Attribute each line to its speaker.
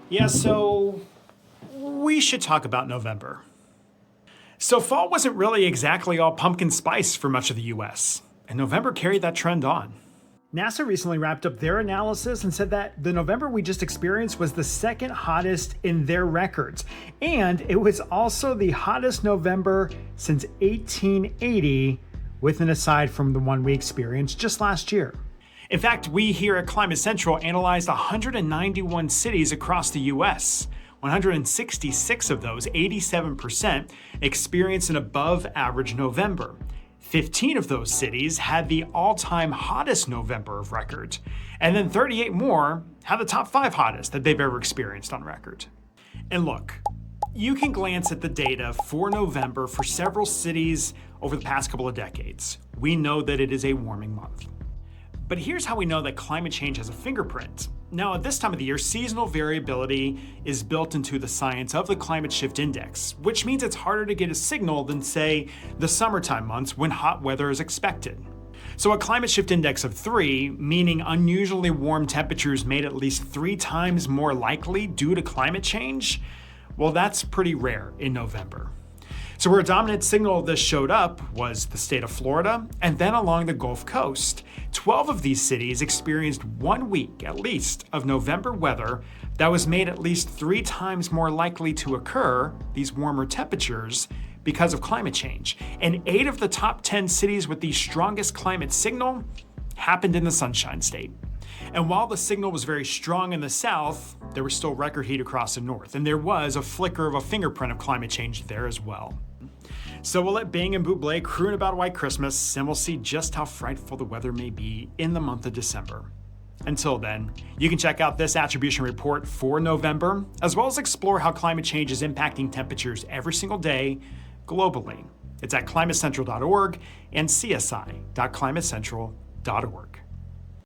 Speaker 1: Yeah, so we should talk about November. So fall wasn't really exactly all pumpkin spice for much of the US, and November carried that trend on. NASA recently wrapped up their analysis and said that the November we just experienced was the second hottest in their records. And it was also the hottest November since 1880, with an aside from the one we experienced just last year. In fact, we here at Climate Central analyzed 191 cities across the US. 166 of those, 87%, experienced an above average November. 15 of those cities had the all-time hottest November of record, and then 38 more had the top 5 hottest that they've ever experienced on record. And look, you can glance at the data for November for several cities over the past couple of decades. We know that it is a warming month. But here's how we know that climate change has a fingerprint. Now, at this time of the year, seasonal variability is built into the science of the climate shift index, which means it's harder to get a signal than, say, the summertime months when hot weather is expected. So a climate shift index of 3, meaning unusually warm temperatures made at least 3 times more likely due to climate change, well, that's pretty rare in November. So where a dominant signal of this showed up was the state of Florida and then along the Gulf Coast. 12 of these cities experienced 1 week, at least, of November weather that was made at least 3 times more likely to occur, these warmer temperatures, because of climate change. And 8 of the top 10 cities with the strongest climate signal happened in the Sunshine State. And while the signal was very strong in the south, there was still record heat across the north, and there was a flicker of a fingerprint of climate change there as well. So we'll let Bing and Buble croon about White Christmas, and we'll see just how frightful the weather may be in the month of December. Until then, you can check out this attribution report for November, as well as explore how climate change is impacting temperatures every single day globally. It's at climatecentral.org and csi.climatecentral.org.